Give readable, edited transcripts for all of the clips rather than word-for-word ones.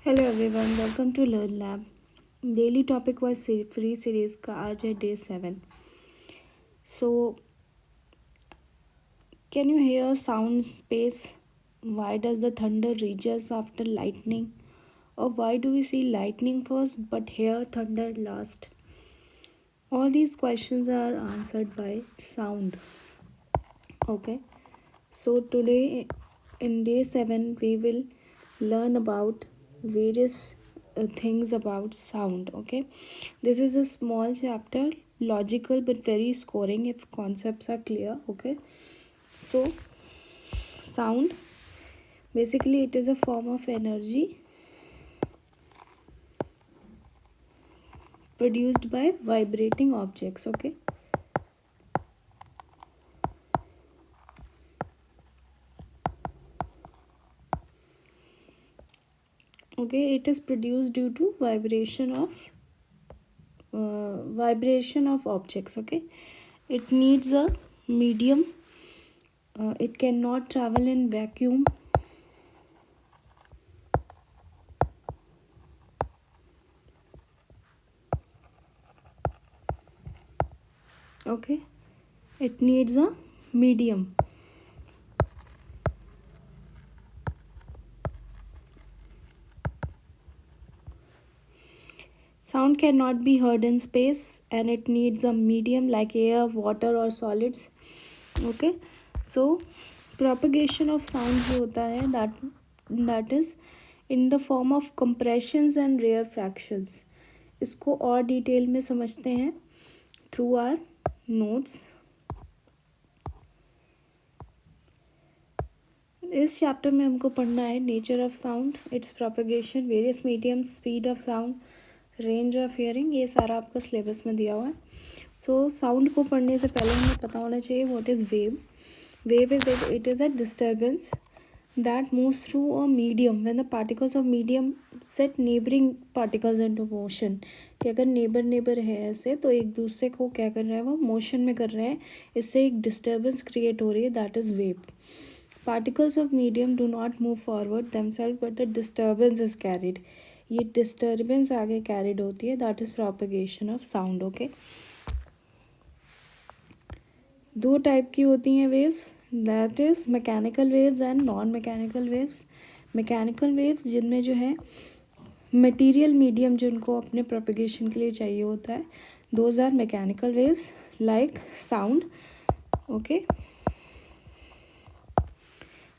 Hello everyone, welcome to learn lab. Daily topic wise free series का आज है day 7। So can you hear sound space? Why does the thunder reaches after lightning? और why do we see lightning first but hear thunder last? All these questions are answered by sound. Okay, so today in day 7 we will learn about various things about sound. Okay, this is a small chapter, logical but very scoring if concepts are clear. Okay, so sound, basically it is a form of energy produced by vibrating objects. Okay, it is produced due to vibration of objects. Okay, it needs a medium. It cannot travel in vacuum. Okay, it needs a medium. Sound cannot be heard in space and it needs a medium like air, water or solids. Okay, so propagation of sound जो होता है that is in the form of compressions and rarefactions. इसको और detail में समझते हैं through our notes. इस chapter में हमको पढ़ना है nature of sound, it's propagation, various mediums, speed of sound, range of hearing, ये सारा आपका सिलेबस में दिया हुआ है. सो साउंड को पढ़ने से पहले हमें पता होना चाहिए what is wave. Wave is a disturbance that moves through a medium when the particles of medium set neighbouring particles into motion. कि अगर नेबर है ऐसे तो एक दूसरे को क्या कर रहे हैं, वो मोशन में कर रहे हैं, इससे एक डिस्टर्बेंस क्रिएट हो रही है, that is wave. Particles of medium do not move forward themselves but the disturbance is carried. ये disturbance आगे carried होती है, that is propagation of sound. Okay, दो टाइप की होती हैं waves, that is mechanical waves and non-mechanical waves. mechanical waves जिनमें जो है material medium जिनको अपने propagation के लिए चाहिए होता है, those are mechanical waves like sound. Okay,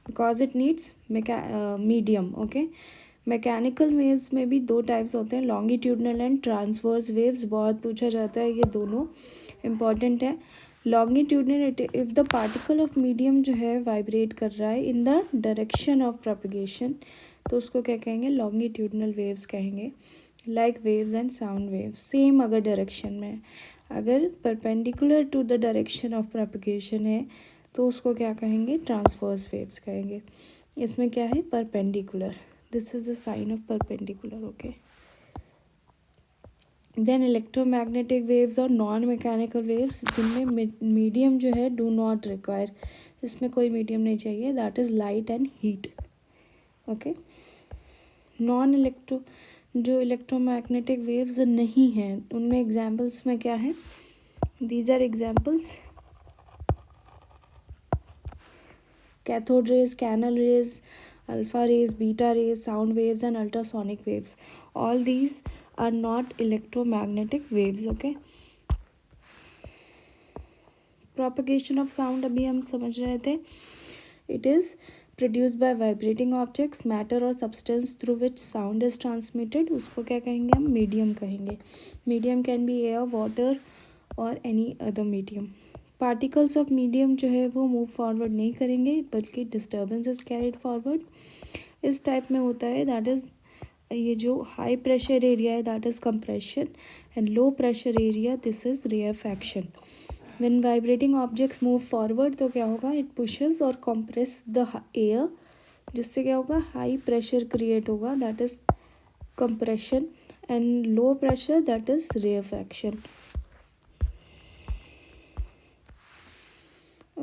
because it needs medium. Okay, mechanical waves में भी दो टाइप्स होते हैं, लॉन्गिट्यूडनल एंड ट्रांसवर्स वेव्स. बहुत पूछा जाता है, ये दोनों इम्पॉर्टेंट है. Longitudinal, if the particle of medium जो है वाइब्रेट कर रहा है in the direction of propagation, तो उसको क्या कहेंगे, लॉन्गिट्यूडनल वेव्स कहेंगे. Like waves and sound waves same अगर डायरेक्शन में, अगर perpendicular to the direction of propagation है तो उसको क्या कहेंगे, ट्रांसवर्स वेव्स कहेंगे. इसमें क्या है, perpendicular, this is a sign of perpendicular. Okay, then electromagnetic waves और नॉन मैकेनिकल वेव्स जिनमें मीडियम जो है डू नॉट रिक्वायर, इसमें कोई मीडियम नहीं चाहिए, that is light and heat. Okay, non electro जो इलेक्ट्रोमैग्नेटिक वेव्स नहीं हैं उनमें एग्जाम्पल्स में क्या है, these are examples: cathode rays, canal rays, alpha rays, beta rays, sound waves and ultrasonic waves. All these are not electromagnetic waves. Okay, propagation of sound अभी हम समझ रहे थे. It is produced by vibrating objects, matter or substance through which sound is transmitted. उसको क्या कहेंगे, हम medium कहेंगे. medium can be air, water or any other medium. Particles of medium जो है वो मूव फॉरवर्ड नहीं करेंगे बल्कि डिस्टर्बेंस इज कैरिड फॉरवर्ड. इस टाइप में होता है, दैट इज़ ये जो हाई प्रेशर एरिया है that is compression and low pressure area this is rarefaction. When vibrating objects move forward तो क्या होगा, इट पुशेस और कंप्रेस द एयर, जिससे क्या होगा, हाई प्रेशर क्रिएट होगा, that is compression, and low pressure that is rarefaction.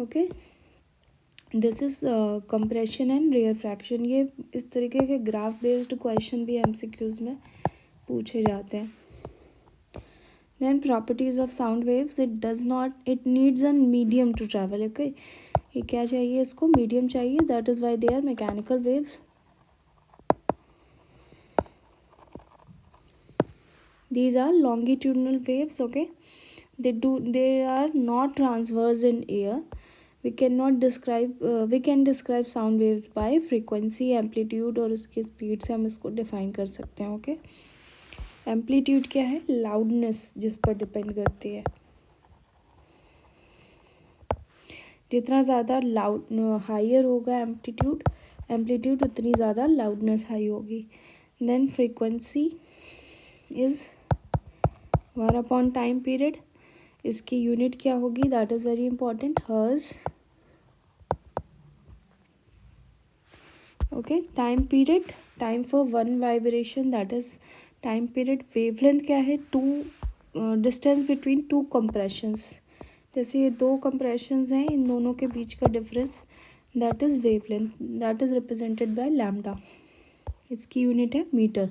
Okay, this is compression and rarefaction. ये इस तरीके के ग्राफ बेस्ड क्वेश्चन भी एमसीक्यूज में पूछे जाते हैं। Then properties of sound waves, it needs a medium to travel. Okay, ये क्या चाहिए, इसको मीडियम चाहिए, that is why they are mechanical waves. These are longitudinal waves. Okay, they are not transverse in air. We can describe sound waves by frequency, amplitude और उसकी speed से हम इसको डिफाइन कर सकते हैं। ओके, एम्पलीट्यूड क्या है, लाउडनेस जिस पर डिपेंड करती है। जितना ज़्यादा लाउड हाइयर होगा एम्पलीट्यूड उतनी ज़्यादा लाउडनेस हाई होगी। Then frequency is 1 upon time period. इसकी यूनिट क्या होगी, that is very important, hertz. Okay, time period, time for one vibration, that is time period. Wavelength क्या है, डिस्टेंस बिटवीन टू कंप्रेशंस। जैसे ये दो कंप्रेशंस हैं, इन दोनों के बीच का difference, that is wavelength, that is represented by lambda. इसकी यूनिट है मीटर।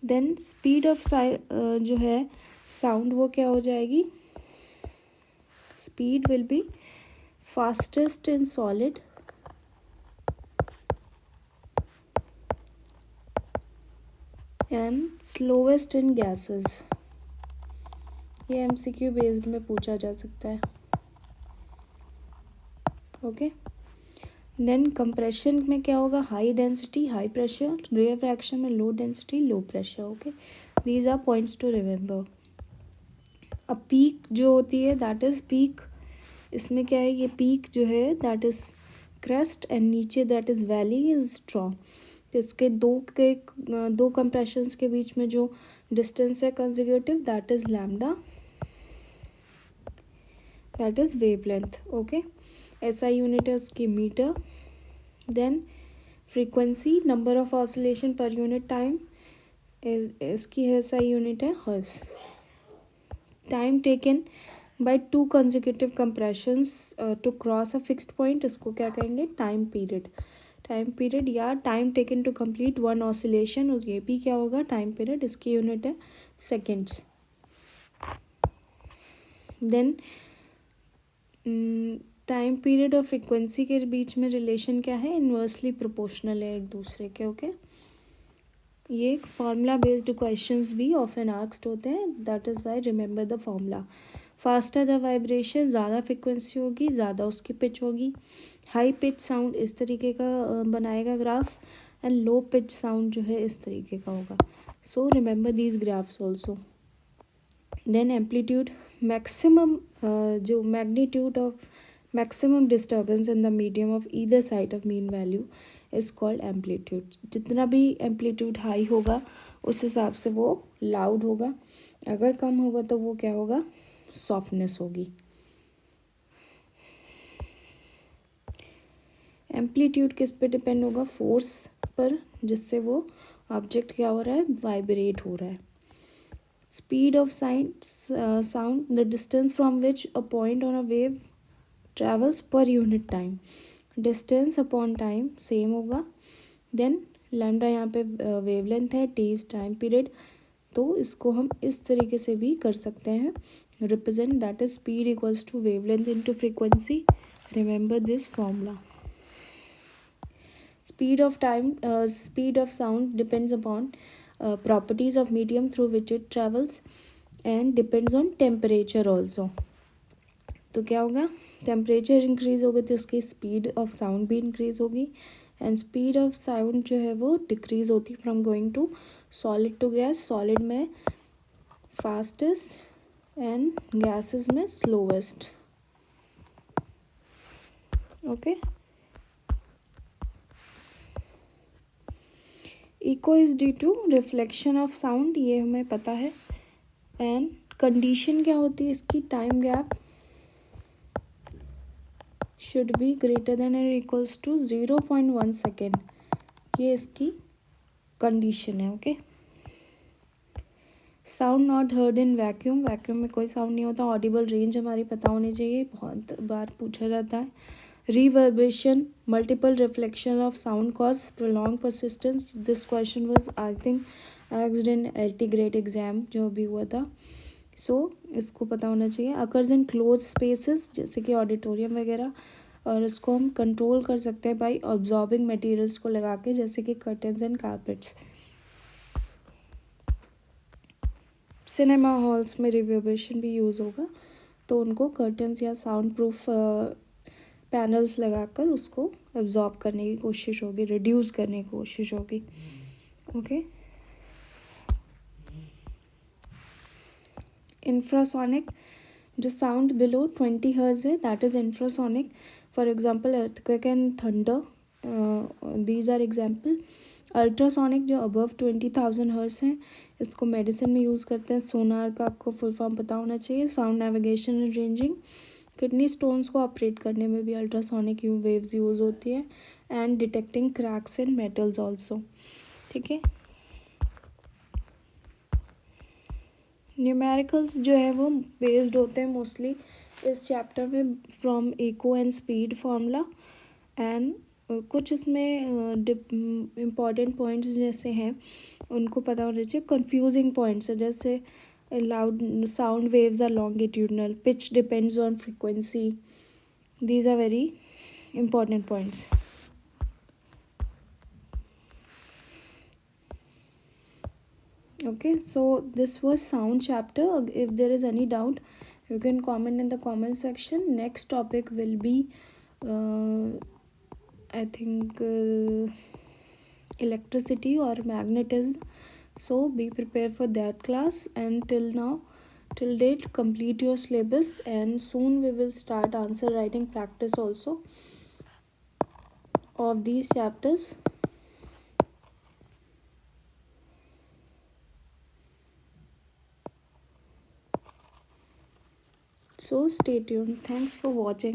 देन स्पीड ऑफ जो है साउंड, वो क्या हो जाएगी, speed will be fastest in solid and slowest in gases. ये एमसीक्यू बेस्ड में पूछा जा सकता है। ओके, देन कंप्रेशन में क्या होगा, high density high pressure, rarefaction में low density low pressure. Okay, these are points to remember. अब पीक जो होती है, दैट इज पीक, इसमें क्या है, ये पीक जो है दैट इज क्रेस्ट एंड नीचे that is valley is straw. तो इसके दो कंप्रेशंस के बीच में जो डिस्टेंस है consecutive, that is lambda, that is wavelength. Okay, SI unit है उसकी metre. Then frequency, number of oscillation per unit time, इसकी एसआई यूनिट है hertz. Time taken by two consecutive compressions to cross a fixed point, इसको क्या कहेंगे, time period या time taken to complete one oscillation, ये भी क्या होगा, टाइम पीरियड। इसकी यूनिट है सेकेंड्स। देन टाइम पीरियड और फ्रीक्वेंसी के बीच में रिलेशन क्या है, इन्वर्सली प्रोपोर्शनल है एक दूसरे के। ओके, ये एक फार्मूला बेस्ड क्वेश्चंस भी ऑफन आस्क्ड होते हैं, that is why remember the formula. Faster the vibration, ज़्यादा फ्रिक्वेंसी होगी, ज़्यादा उसकी पिच होगी। हाई पिच साउंड इस तरीके का बनाएगा graph, and low pitch sound जो है इस तरीके का होगा। So remember these graphs also. Then amplitude, maximum जो magnitude of maximum disturbance in the medium of either side of mean value is called amplitude. जितना भी एम्पलीट्यूड हाई होगा उस हिसाब से वो लाउड होगा, अगर कम होगा तो वो क्या होगा, सॉफ्टनेस होगी। एम्पलीट्यूड किस पे डिपेंड होगा, फोर्स पर, जिससे वो ऑब्जेक्ट क्या हो रहा है, वाइब्रेट हो रहा है। Speed of sound, the distance from which a point on a wave travels पर unit time, distance upon time same होगा। देन लैम्डा यहाँ पे वेवलेंथ है, टी इज टाइम पीरियड, तो इसको हम इस तरीके से भी कर सकते हैं represent, that is speed equals to wavelength into frequency. Remember this formula. Speed of sound depends upon properties of medium through which it travels and depends on temperature also. तो क्या होगा, टेम्परेचर इंक्रीज होगा तो उसकी speed of sound भी increase होगी, and speed of sound जो है वो डिक्रीज होती है from going to solid to gas. Solid में फास्टेस्ट एंड गैसेस में slowest. Okay, echo is due to reflection of sound, ये हमें पता है। एंड कंडीशन क्या होती है इसकी, time gap should be greater than और इक्वल्स टू 0.1 सेकेंड, ये इसकी कंडीशन है। Okay, sound not heard in vacuum, vacuum में कोई साउंड नहीं होता। ऑडिबल रेंज हमारी पता होनी चाहिए, बहुत बार पूछा जाता है। reverberation, multiple reflection of sound cause prolonged persistence. This question was I think asked in LT grade exam जो भी हुआ था. सो इसको पता होना चाहिए. अकर्स इन क्लोज स्पेसेस जैसे कि ऑडिटोरियम वगैरह, और इसको हम कंट्रोल कर सकते हैं बाई ऑब्जॉर्बिंग मटेरियल्स को लगा के, जैसे कि curtains and carpets. Cinema halls में रिवर्बरेशन भी यूज़ होगा, तो उनको कर्टन्स या साउंड प्रूफ पैनल्स लगाकर उसको एब्जॉर्ब करने की कोशिश होगी, रिड्यूस करने की कोशिश होगी. ओके. इंफ्रासोनिक, जो साउंड बिलो 20 हर्ट्ज है, that is infrasonic. For example earthquake and thunder, these are example. Ultrasonic जो अबव 20,000 हर्ट्ज हैं, इसको मेडिसिन में यूज़ करते हैं. सोनार का आपको फुल फॉर्म पता होना चाहिए. Sound navigation and ranging, kidney stones को ऑपरेट करने में भी अल्ट्रासोनिक वेव्स यूज़ होती है. And detecting cracks in metals also. ठीक है. न्यूमेरिकल्स जो है वो बेस्ड होते हैं मोस्टली इस चैप्टर में from echo and speed formula. And कुछ इसमें इम्पॉर्टेंट पॉइंट्स जैसे हैं उनको पता होना चाहिए. कंफ्यूजिंग पॉइंट्स जैसे loud sound waves are longitudinal, pitch depends on frequency. These are very important points. Okay, so this was sound chapter. If there is any doubt, you can comment in the comment section. Next topic will be I think electricity or magnetism. So be prepared for that class. And till date, complete your syllabus, and soon we will start answer writing practice also of these chapters. So stay tuned. Thanks for watching.